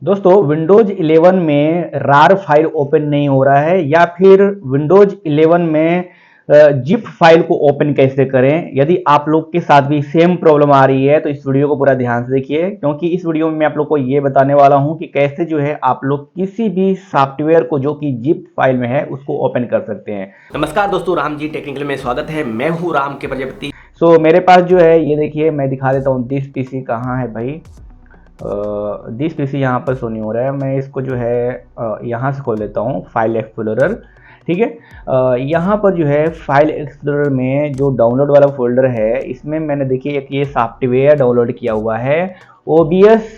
दोस्तों विंडोज 11 में RAR file open नहीं हो रहा है या फिर विंडोज 11 में जिप फाइल को ओपन कैसे करें। यदि आप लोग के साथ भी सेम प्रॉब्लम आ रही है तो इस वीडियो को पूरा ध्यान से देखिए, क्योंकि इस वीडियो में मैं आप लोग को ये बताने वाला हूं कि कैसे जो है आप लोग किसी भी सॉफ्टवेयर को जो कि जिप फाइल में है उसको ओपन कर सकते हैं। नमस्कार दोस्तों, राम जी टेक्निकल में स्वागत है। मैं हूं राम के प्रजापति। मेरे पास जो है ये देखिए, मैं दिखा देता हूँ। दिस पीसी कहाँ है भाई? दिस पीसी यहाँ पर शो नहीं हो रहा है। मैं इसको जो है यहाँ से खोल लेता हूँ, फाइल एक्सप्लोरर। ठीक है, यहाँ पर जो है फाइल एक्सप्लोरर में जो डाउनलोड वाला फोल्डर है, इसमें मैंने देखिए एक ये सॉफ्टवेयर डाउनलोड किया हुआ है। OBS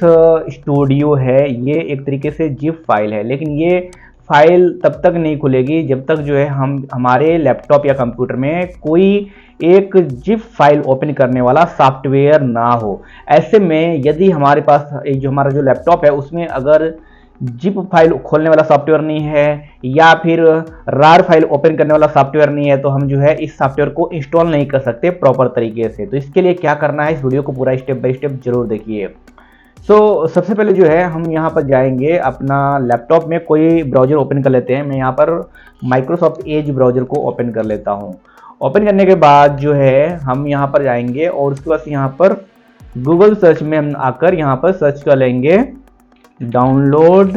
स्टूडियो है। ये एक तरीके से जिप फाइल है, लेकिन ये फाइल तब तक नहीं खुलेगी जब तक जो है हम हमारे लैपटॉप या कंप्यूटर में कोई एक जिप फाइल ओपन करने वाला सॉफ्टवेयर ना हो। ऐसे में यदि हमारे पास जो हमारा जो लैपटॉप है उसमें अगर जिप फाइल खोलने वाला सॉफ्टवेयर नहीं है या फिर रार फाइल ओपन करने वाला सॉफ्टवेयर नहीं है, तो हम जो है इस सॉफ्टवेयर को इंस्टॉल नहीं कर सकते प्रॉपर तरीके से। तो इसके लिए क्या करना है, इस वीडियो को पूरा स्टेप बाय स्टेप जरूर देखिए। सबसे पहले जो है हम यहाँ पर जाएंगे, अपना लैपटॉप में कोई ब्राउज़र ओपन कर लेते हैं। मैं यहाँ पर माइक्रोसॉफ्ट एज ब्राउज़र को ओपन कर लेता हूँ। ओपन करने के बाद जो है हम यहाँ पर जाएंगे और उसके बाद यहाँ पर गूगल सर्च में हम आकर यहाँ पर सर्च कर लेंगे डाउनलोड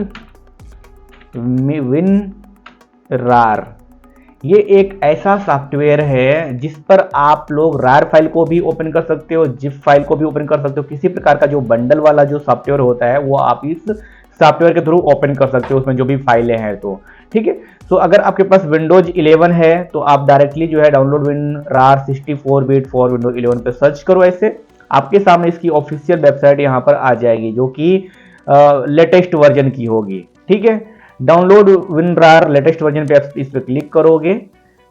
WinRAR। ये एक ऐसा सॉफ्टवेयर है जिस पर आप लोग रार फाइल को भी ओपन कर सकते हो, जिप फाइल को भी ओपन कर सकते हो। किसी प्रकार का जो बंडल वाला जो सॉफ्टवेयर होता है वो आप इस सॉफ्टवेयर के थ्रू ओपन कर सकते हो, उसमें जो भी फाइलें हैं। तो ठीक है, अगर आपके पास विंडोज 11 है तो आप डायरेक्टली जो है download WinRAR 64 bit for Windows 11 पे सर्च करो। ऐसे आपके सामने इसकी ऑफिशियल वेबसाइट यहाँ पर आ जाएगी, जो कि लेटेस्ट वर्जन की होगी। ठीक है, डाउनलोड WinRAR लेटेस्ट वर्जन पे आप इस पर क्लिक करोगे।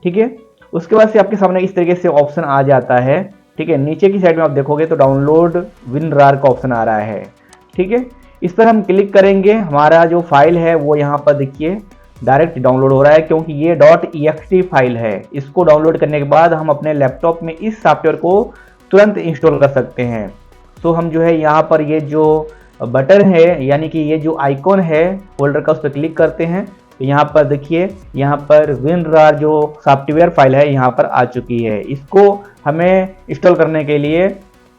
ठीक है, उसके बाद से आपके सामने इस तरीके से ऑप्शन आ जाता है। ठीक है, नीचे की साइड में आप देखोगे तो डाउनलोड WinRAR का ऑप्शन आ रहा है। ठीक है, इस पर हम क्लिक करेंगे। हमारा जो फाइल है वो यहाँ पर देखिए डायरेक्ट डाउनलोड हो रहा है, क्योंकि ये .ext फाइल है। इसको डाउनलोड करने के बाद हम अपने लैपटॉप में इस सॉफ्टवेयर को तुरंत इंस्टॉल कर सकते हैं। हम जो है यहाँ पर ये जो बटन है, यानी कि ये जो आइकॉन है फोल्डर का, उस पर क्लिक करते हैं तो यहाँ पर देखिए, यहाँ पर WinRAR जो सॉफ्टवेयर फाइल है यहाँ पर आ चुकी है। इसको हमें इंस्टॉल करने के लिए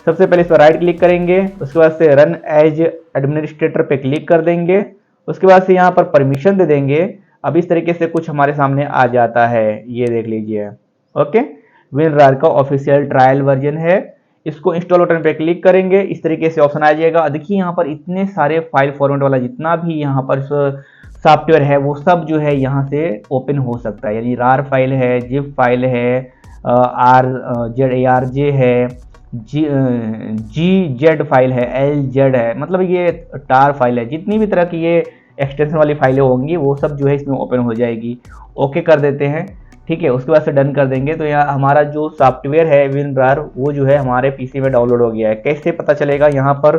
सबसे पहले इस पर राइट क्लिक करेंगे, उसके बाद से रन एज एडमिनिस्ट्रेटर पे क्लिक कर देंगे। उसके बाद से यहाँ पर परमिशन दे देंगे। अब इस तरीके से कुछ हमारे सामने आ जाता है, ये देख लीजिए। ओके, WinRAR का ऑफिशियल ट्रायल वर्जन है। इसको इंस्टॉल बटन पे क्लिक करेंगे, इस तरीके से ऑप्शन आ जाएगा। देखिए यहाँ पर इतने सारे फाइल फॉर्मेट वाला जितना भी यहाँ पर सॉफ्टवेयर है वो सब जो है यहाँ से ओपन हो सकता है। यानी रार फाइल है, जिप फाइल है, ARJ है, GZ फाइल है, LZ है, मतलब ये टार फाइल है। जितनी भी तरह की ये एक्सटेंशन वाली फाइलें होंगी वो सब जो है इसमें ओपन हो जाएगी। ओके कर देते हैं। ठीक है, उसके बाद से डन कर देंगे तो यहाँ हमारा जो सॉफ्टवेयर है WinRAR वो जो है हमारे पीसी में डाउनलोड हो गया है। कैसे पता चलेगा? यहाँ पर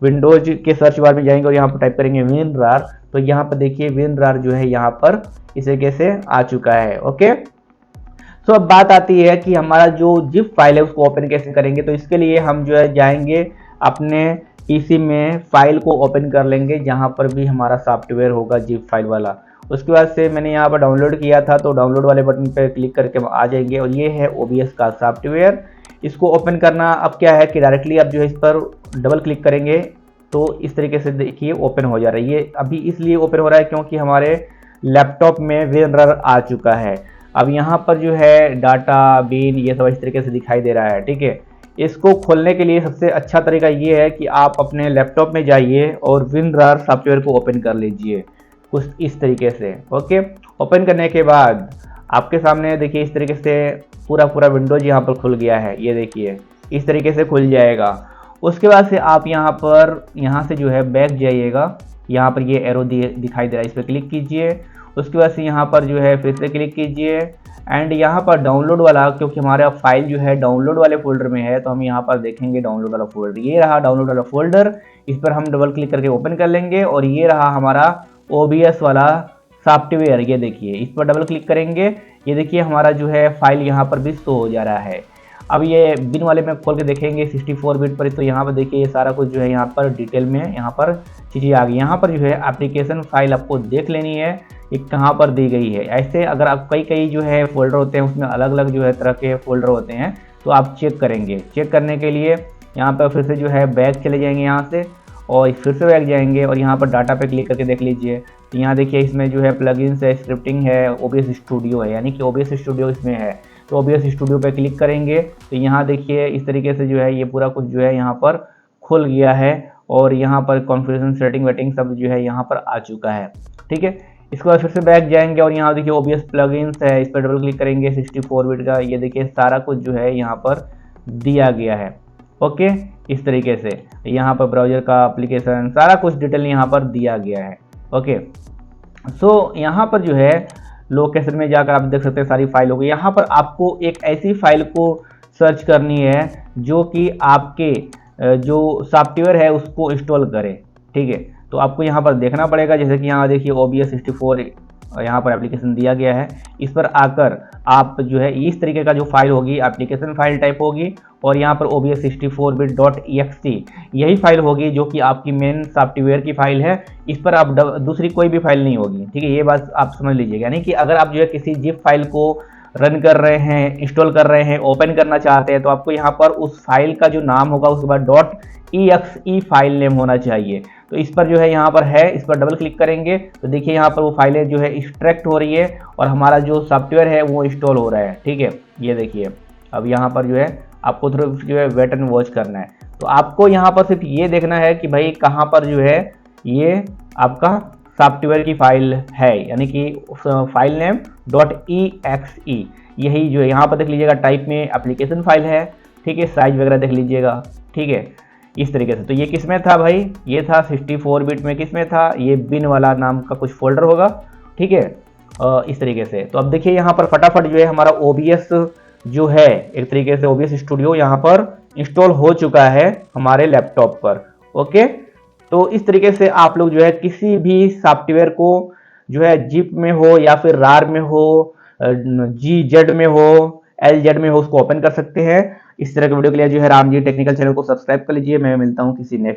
विंडोज के सर्च बार में जाएंगे और यहाँ पर टाइप करेंगे WinRAR, तो यहाँ पर देखिए WinRAR जो है यहाँ पर इस तरीके से आ चुका है। ओके, अब बात आती है कि हमारा जो जिप फाइल है उसको ओपन कैसे करेंगे। तो इसके लिए हम जो है जाएंगे अपने पीसी में, फाइल को ओपन कर लेंगे जहाँ पर भी हमारा सॉफ्टवेयर होगा जिप फाइल वाला। उसके बाद से मैंने यहाँ पर डाउनलोड किया था तो डाउनलोड वाले बटन पर क्लिक करके आ जाएंगे और ये है OBS का सॉफ्टवेयर। इसको ओपन करना अब क्या है कि डायरेक्टली आप जो है इस पर डबल क्लिक करेंगे तो इस तरीके से देखिए ओपन हो जा रहा है। ये अभी इसलिए ओपन हो रहा है क्योंकि हमारे लैपटॉप में WinRAR आ चुका है। अब यहाँ पर जो है डाटा बिन ये सब इस तरीके से दिखाई दे रहा है। ठीक है, इसको खोलने के लिए सबसे अच्छा तरीका ये है कि आप अपने लैपटॉप में जाइए और WinRAR सॉफ्टवेयर को ओपन कर लीजिए कुछ इस तरीके से। ओके, ओपन करने के बाद आपके सामने देखिए इस तरीके से पूरा विंडोज यहाँ पर खुल गया है। ये देखिए इस तरीके से खुल जाएगा। उसके बाद से आप यहाँ से जो है बैक जाइएगा। यहाँ पर ये एरो दिखाई दे रहा है, इस पर क्लिक कीजिए। उसके बाद से यहाँ पर जो है फिर से क्लिक कीजिए एंड यहाँ पर डाउनलोड वाला, क्योंकि हमारा फाइल जो है डाउनलोड वाले फोल्डर में है तो हम यहाँ पर देखेंगे डाउनलोड वाला फोल्डर। ये रहा डाउनलोड वाला फोल्डर, इस पर हम डबल क्लिक करके ओपन कर लेंगे और ये रहा हमारा OBS वाला सॉफ्टवेयर। ये देखिए इस पर डबल क्लिक करेंगे, ये देखिए हमारा जो है फाइल यहाँ पर भी शो हो जा रहा है। अब ये बिन वाले में खोल के देखेंगे 64 बिट पर, तो यहाँ पर देखिए ये सारा कुछ जो है यहाँ पर डिटेल में यहाँ पर चीज़ें आ गई। यहाँ पर जो है एप्लीकेशन फाइल आपको देख लेनी है ये कहाँ पर दी गई है। ऐसे अगर आप कई जो है फोल्डर होते हैं उसमें अलग अलग जो है तरह के फोल्डर होते हैं, तो आप चेक करेंगे। चेक करने के लिए यहाँ पर फिर से जो है बैक चले जाएंगे यहाँ से, और फिर से बैक जाएंगे और यहाँ पर डाटा पे क्लिक करके देख लीजिए। तो यहाँ देखिए इसमें जो है प्लगइन्स है, स्क्रिप्टिंग है, OBS स्टूडियो है, यानी कि OBS स्टूडियो इसमें है। तो OBS स्टूडियो पे क्लिक करेंगे तो यहाँ देखिए इस तरीके से जो है ये पूरा कुछ जो है यहाँ पर खुल गया है, और यहाँ पर कॉन्फ़िगरेशन सेटिंग वेटिंग सब जो है यहाँ पर आ चुका है। ठीक है, इसके बाद फिर से बैक जाएंगे और यहाँ देखिए OBS प्लगइन्स है, इस पर डबल क्लिक करेंगे 64 बिट का। ये देखिए सारा कुछ जो है यहाँ पर दिया गया है। ओके, इस तरीके से यहाँ पर ब्राउज़र का एप्लीकेशन सारा कुछ डिटेल यहाँ पर दिया गया है। ओके, सो यहाँ पर जो है लोकेशन में जाकर आप देख सकते हैं सारी फाइल हो गई। यहाँ पर आपको एक ऐसी फाइल को सर्च करनी है जो कि आपके जो सॉफ्टवेयर है उसको इंस्टॉल करे। ठीक है, तो आपको यहाँ पर देखना पड़ेगा, जैसे कि यहाँ देखिए OBS 64 यहाँ पर एप्लीकेशन दिया गया है। इस पर आकर आप जो है इस तरीके का जो फाइल होगी एप्लीकेशन फाइल टाइप होगी, और यहाँ पर OBS 64bit.exe यही फाइल होगी जो कि आपकी मेन सॉफ्टवेयर की फाइल है। इस पर आप दूसरी कोई भी फाइल नहीं होगी। ठीक है, ये बात आप समझ लीजिएगा। यानी कि अगर आप जो है किसी जिप फाइल को रन कर रहे हैं, इंस्टॉल कर रहे हैं, ओपन करना चाहते हैं, तो आपको यहाँ पर उस फाइल का जो नाम होगा उसके बाद .exe फाइल नेम होना चाहिए। तो इस पर जो है यहाँ पर है, इस पर डबल क्लिक करेंगे तो देखिए यहाँ पर वो फाइलें जो है एक्सट्रैक्ट हो रही है और हमारा जो सॉफ्टवेयर है वो इंस्टॉल हो रहा है। ठीक है, ये देखिए अब यहाँ पर जो है आपको थोड़ा जो है वेट एंड वॉच करना है। तो आपको यहाँ पर सिर्फ ये देखना है कि भाई कहाँ पर जो है ये आपका सॉफ्टवेयर की फाइल है, यानी कि फाइल नेम .exe यही जो है यहाँ पर देख लीजिएगा। टाइप में एप्लीकेशन फाइल है। ठीक है, साइज वगैरह देख लीजिएगा। ठीक है, इस तरीके से। तो ये किस में था भाई, ये था 64 बिट में। किस में था, ये बिन वाला नाम का कुछ फोल्डर होगा। ठीक है, इस तरीके से। तो अब देखिए यहाँ पर फटाफट जो है हमारा OBS जो है एक तरीके से OBS स्टूडियो यहाँ पर इंस्टॉल हो चुका है हमारे लैपटॉप पर। ओके, तो इस तरीके से आप लोग जो है किसी भी सॉफ्टवेयर को जो है जिप में हो या फिर रार में हो, GZ में हो, LZ में हो, उसको ओपन कर सकते हैं। इस तरह के वीडियो के लिए जो है राम जी टेक्निकल चैनल को सब्सक्राइब कर लीजिए। मैं मिलता हूँ किसी नेक्स्ट